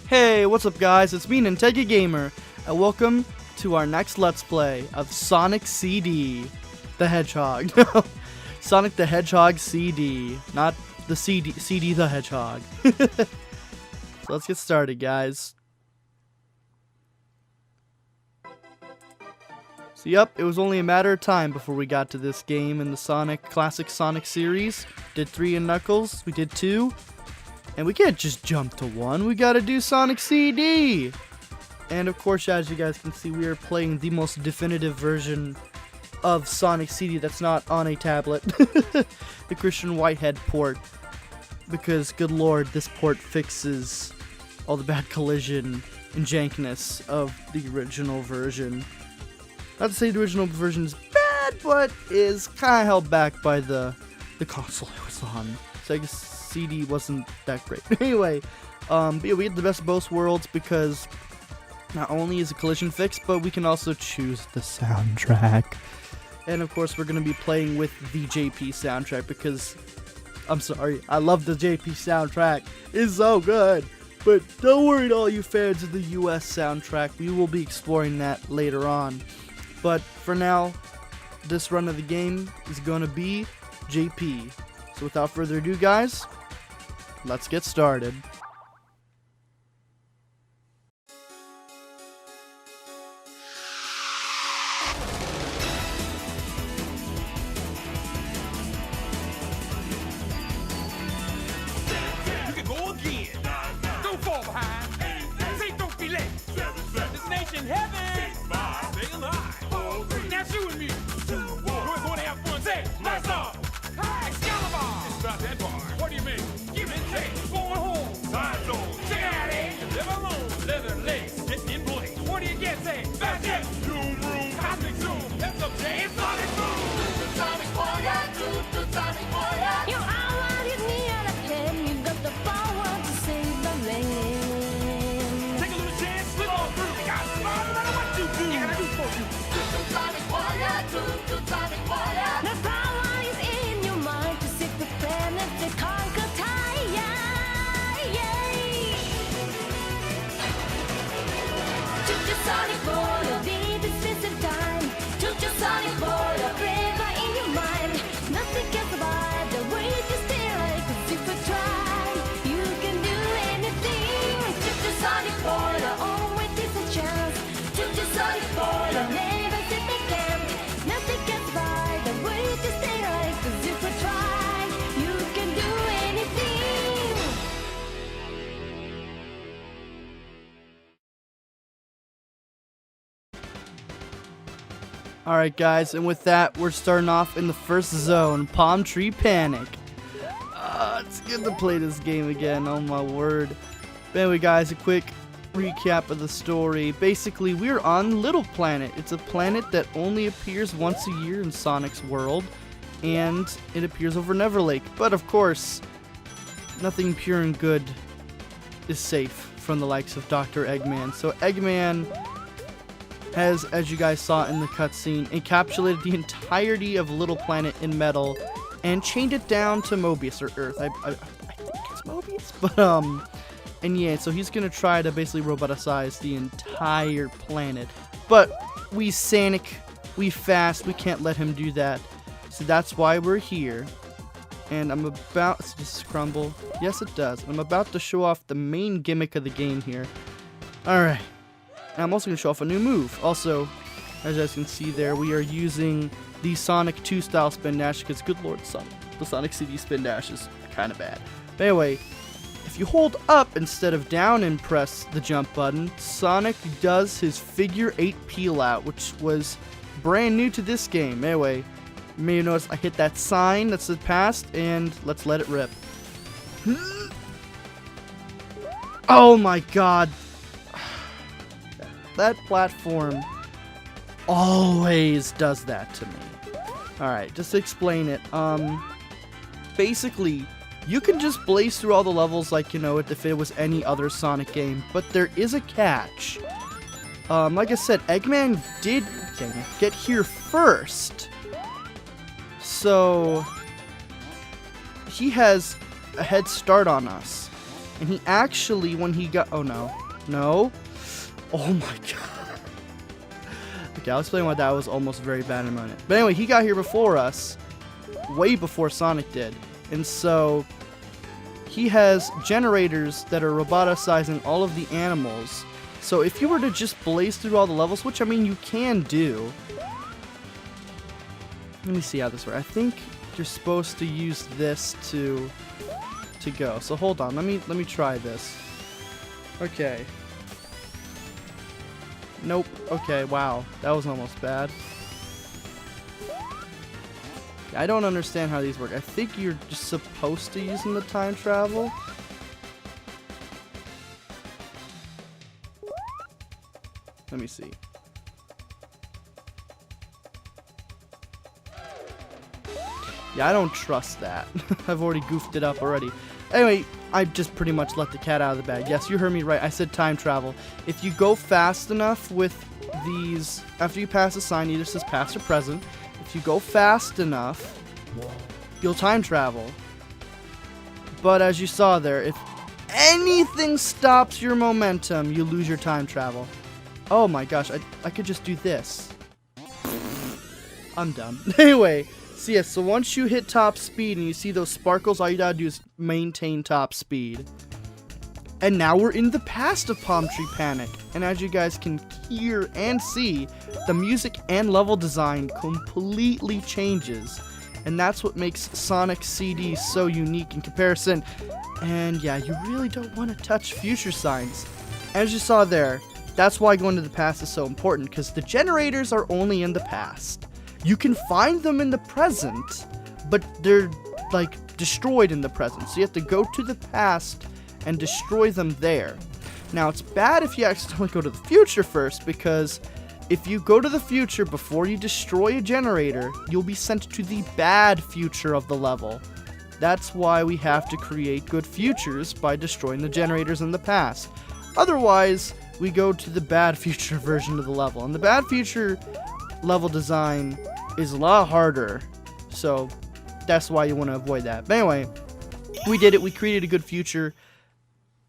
Hey, what's up guys, it's me Nintendo Gamer, and welcome to our next Let's Play of Sonic CD the Hedgehog. Sonic the Hedgehog CD, not the CD the Hedgehog. So let's get started, guys. So yep, it was only a matter of time before we got to this game in the classic Sonic series. Did 3 in Knuckles, we did 2. And we can't just jump to 1, we gotta do Sonic CD! And of course, as you guys can see, we are playing the most definitive version of Sonic CD that's not on a tablet. The Christian Whitehead port. Because, good lord, this port fixes all the bad collision and jankness of the original version. Not to say the original version is bad, but is kind of held back by the console it was on. So I guess CD wasn't that great. Anyway, but yeah, we had the best of both worlds because not only is a collision fix, but we can also choose the soundtrack. And of course, we're going to be playing with the JP soundtrack because, I'm sorry, I love the JP soundtrack. It's so good. But don't worry, all you fans of the US soundtrack, we will be exploring that later on. But for now, this run of the game is going to be JP. So without further ado, guys, let's get started. You can go again. Don't fall behind. Say don't be late. Destination heaven. Stay alive. Now shoot with me. We're going to have fun. Say, blast off. Excalibur. It's about that bar. What do you mean? Give it taste. Going home. Time zone. Check it out, eh? Live alone. Leather legs. Getting in place. What do you get? Say, fat jet. Zoom room. Cosmic zoom. That's up, Jay. It's Sonic Boom. Sonic Warrior. Sonic Warrior. You are what you need out of him. You got the power to save the land. Take a little chance. Slip on through. You got smart no matter what you do. You gotta do for you. Sonic Warrior. Sonic Warrior. The power is in your mind to seek the planet to conquer Gaia. Yay! Choose your Sonic Warrior, be the system time. Choose your Sonic Warrior, braver in your mind. Nothing can survive the way you stay like a super try. You can do anything. Choose your Sonic Warrior, always is a chance. Choose your Sonic Warrior, never sit again. Nothing can survive the way you stay like a super try. You can do anything. Alright guys, and with that, we're starting off in the first zone, Palm Tree Panic. It's good to play this game again, oh my word. But anyway guys, a quick recap of the story. Basically, we're on Little Planet. It's a planet that only appears once a year in Sonic's world, and it appears over Neverlake. But of course, nothing pure and good is safe from the likes of Dr. Eggman. So Eggman has, as you guys saw in the cutscene, encapsulated the entirety of Little Planet in metal and chained it down to Mobius, or Earth. I think it's Mobius, but and yeah, so he's gonna try to basically roboticize the entire planet. But we Sonic, we fast, we can't let him do that. So that's why we're here. And I'm about, does this crumble? Yes, it does. I'm about to show off the main gimmick of the game here. Alright. And I'm also going to show off a new move. Also, as you guys can see there, we are using the Sonic 2 style spin dash because, good lord, Sonic, the Sonic CD spin dash is kind of bad. But anyway, if you hold up instead of down and press the jump button, Sonic does his figure 8 peel out, which was brand new to this game. Anyway, you may have noticed I hit that sign that said past, and let's let it rip. Oh my god. That platform always does that to me. Alright, just to explain it. Basically, you can just blaze through all the levels like, you know, if it was any other Sonic game, but there is a catch. Like I said, Eggman did get here first. So he has a head start on us. And he actually, when he got... Oh, no. No. Oh, my God. Okay, I'll explain why that was almost very bad in a minute. But anyway, he got here before us. Way before Sonic did. And so... he has generators that are roboticizing all of the animals. So if you were to just blaze through all the levels, which I mean you can do. Let me see how this works. I think you're supposed to use this to go. So hold on, let me try this. Okay. Nope. Okay, wow. That was almost bad. I don't understand how these work. I think you're just supposed to use them to time travel. Let me see. Yeah, I don't trust that. I've already goofed it up already. Anyway, I just pretty much let the cat out of the bag. Yes, you heard me right. I said time travel. If you go fast enough with these, after you pass a sign, either says past or present. If you go fast enough, you'll time travel. But as you saw there, if anything stops your momentum, you lose your time travel. Oh my gosh, I could just do this. I'm done. Anyway, so yes, so once you hit top speed and you see those sparkles, all you gotta do is maintain top speed. And now we're in the past of Palm Tree Panic. And as you guys can hear and see, the music and level design completely changes. And that's what makes Sonic CD so unique in comparison. And yeah, you really don't want to touch future signs. As you saw there, that's why going to the past is so important, because the generators are only in the past. You can find them in the present, but they're like destroyed in the present. So you have to go to the past and destroy them there. Now, it's bad if you accidentally go to the future first, because if you go to the future before you destroy a generator, you'll be sent to the bad future of the level. That's why we have to create good futures by destroying the generators in the past. Otherwise, we go to the bad future version of the level. And the bad future level design is a lot harder. So that's why you want to avoid that. But anyway, we did it. We created a good future.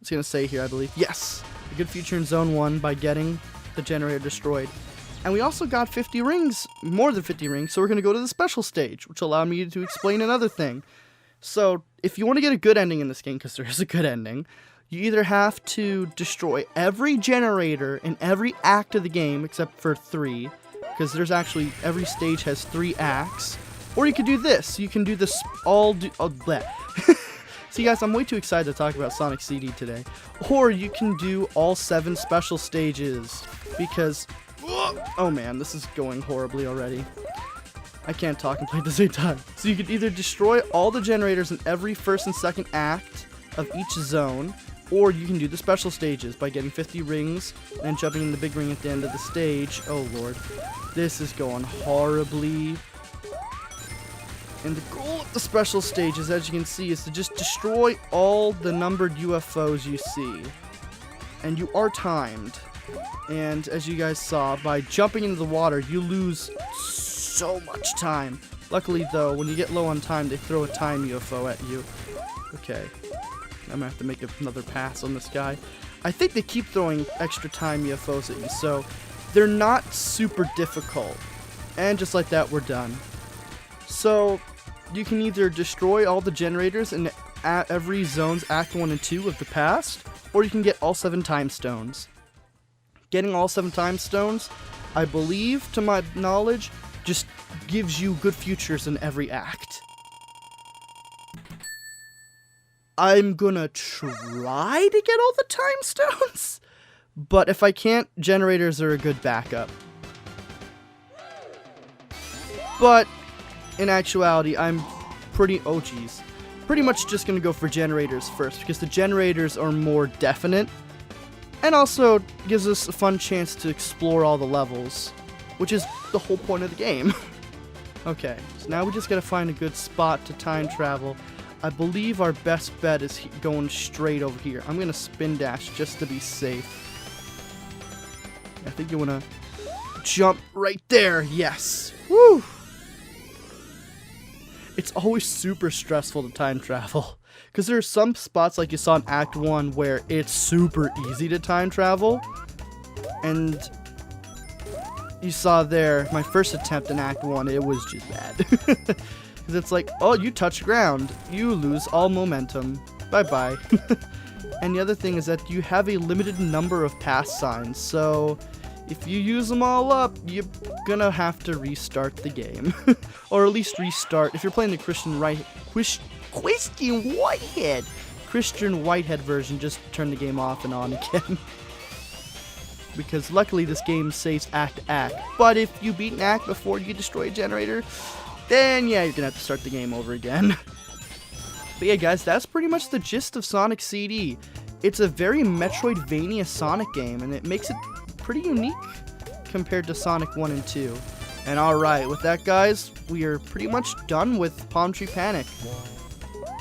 It's going to say here, I believe. Yes, a good future in Zone 1 by getting the generator destroyed. And we also got 50 rings, more than 50 rings, so we're going to go to the special stage, which allowed me to explain another thing. So, if you want to get a good ending in this game, because there is a good ending, you either have to destroy every generator in every act of the game, except for 3, because there's actually, every stage has 3 acts, or you could do this. You can do this See guys, I'm way too excited to talk about Sonic CD today. Or you can do all 7 special stages, because, oh man, this is going horribly already. I can't talk and play at the same time. So you could either destroy all the generators in every first and second act of each zone, or you can do the special stages by getting 50 rings and jumping in the big ring at the end of the stage. Oh lord, this is going horribly. And the goal of the special stages, as you can see, is to just destroy all the numbered UFOs you see. And you are timed. And as you guys saw, by jumping into the water, you lose so much time. Luckily, though, when you get low on time, they throw a time UFO at you. Okay. I'm gonna have to make another pass on this guy. I think they keep throwing extra time UFOs at you, so they're not super difficult. And just like that, we're done. So, you can either destroy all the generators in every zone's Act 1 and 2 of the past, or you can get all 7 time stones. Getting all 7 time stones, I believe, to my knowledge, just gives you good futures in every act. I'm gonna try to get all the time stones, but if I can't, generators are a good backup. But in actuality, I'm pretty much just gonna go for generators first, because the generators are more definite, and also gives us a fun chance to explore all the levels, which is the whole point of the game. Okay, so now we just gotta find a good spot to time travel. I believe our best bet is going straight over here. I'm gonna spin dash just to be safe. I think you wanna jump right there. Yes. Woo! It's always super stressful to time travel. Because there are some spots like you saw in Act 1 where it's super easy to time travel. And you saw there, my first attempt in Act 1, it was just bad. Because it's like, oh, you touch ground, you lose all momentum. Bye-bye. And the other thing is that you have a limited number of pass signs, so if you use them all up, you're gonna have to restart the game. Or at least restart. If you're playing the Christian Whitehead version, just turn the game off and on again. Because luckily this game saves act to act. But if you beat an act before you destroy a generator, then yeah, you're gonna have to start the game over again. But yeah, guys, that's pretty much the gist of Sonic CD. It's a very Metroidvania Sonic game, and it makes it pretty unique compared to Sonic 1 and 2. And alright, with that, guys, we are pretty much done with Palm Tree Panic.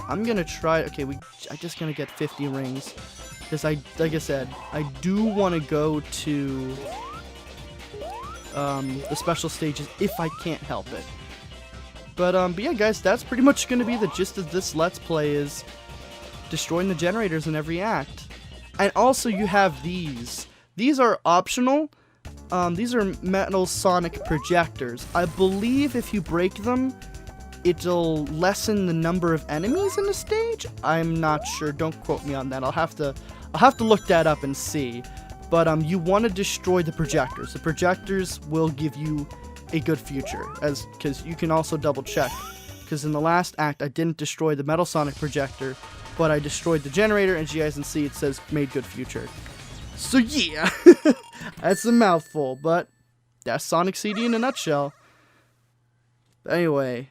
I'm gonna try, okay, I'm just gonna get 50 rings. Because like I said, I do want to go to the special stages if I can't help it. But yeah, guys, that's pretty much going to be the gist of this Let's Play, is destroying the generators in every act. And also, you have these. These are optional. These are metal Sonic projectors. I believe if you break them, it'll lessen the number of enemies in the stage. I'm not sure. Don't quote me on that. I'll have to look that up and see. But you want to destroy the projectors. The projectors will give you a good future, because you can also double check, because in the last act I didn't destroy the Metal Sonic projector, but I destroyed the generator, and as you guys can see, it says made good future. So yeah, that's a mouthful, but that's Sonic CD in a nutshell. Anyway,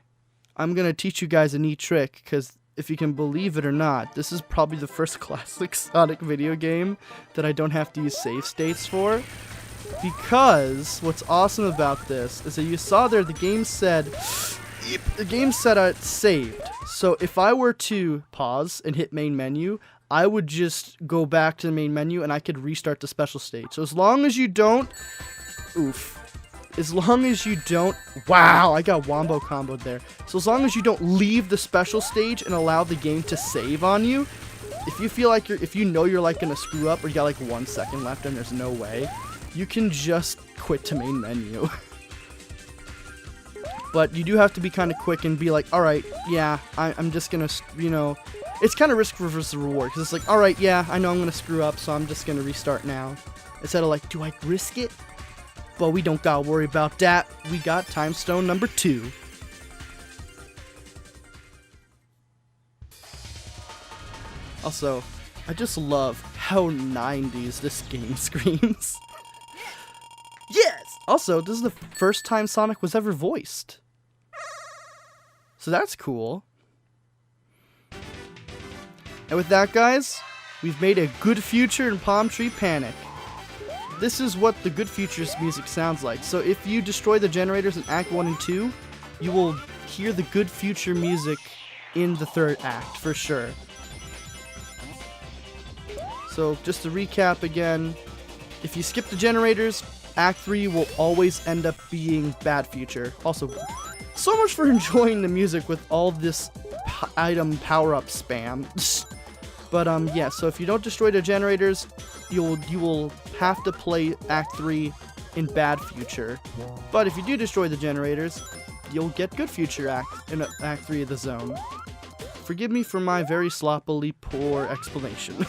I'm gonna teach you guys a neat trick, because if you can believe it or not, this is probably the first classic Sonic video game that I don't have to use save states for. Because what's awesome about this is that you saw there the game said it's saved. So if I were to pause and hit main menu, I would just go back to the main menu and I could restart the special stage. So as long as you don't, wow, I got wombo comboed there. So as long as you don't leave the special stage and allow the game to save on you, if you feel like if you know you're like gonna screw up or you got like 1 second left and there's no way, you can just quit to main menu. But you do have to be kind of quick and be like, alright, yeah, I'm just gonna, you know, it's kind of risk versus reward, because it's like, alright, yeah, I know I'm gonna screw up, so I'm just gonna restart now. Instead of like, do I risk it? But we don't gotta worry about that. We got Time Stone number 2. Also, I just love how 90s this game screams. Yes! Also, this is the first time Sonic was ever voiced. So that's cool. And with that, guys, we've made a good future in Palm Tree Panic. This is what the Good Futures music sounds like. So if you destroy the generators in Act 1 and 2, you will hear the Good Future music in the third act, for sure. So just to recap again, if you skip the generators, Act 3 will always end up being Bad Future. Also, so much for enjoying the music with all this item power-up spam. But yeah, so if you don't destroy the generators, you will have to play Act 3 in Bad Future. But if you do destroy the generators, you'll get Good Future in Act 3 of the zone. Forgive me for my very sloppily poor explanation.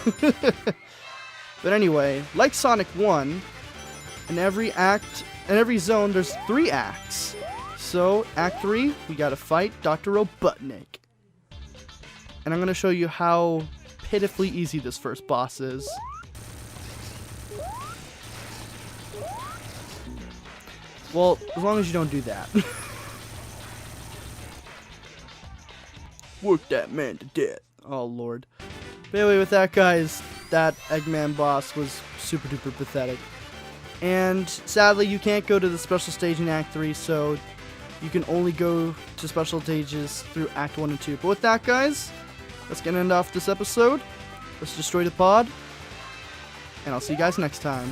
But anyway, like Sonic 1, in every zone, there's 3 acts. So, Act 3, we gotta fight Dr. Robotnik. And I'm gonna show you how pitifully easy this first boss is. Well, as long as you don't do that. Work that man to death. Oh, Lord. But anyway, with that, guys, that Eggman boss was super duper pathetic. And sadly, you can't go to the special stage in Act 3, so you can only go to special stages through Act 1 and 2. But with that, guys, that's gonna end off this episode. Let's destroy the pod, and I'll see you guys next time.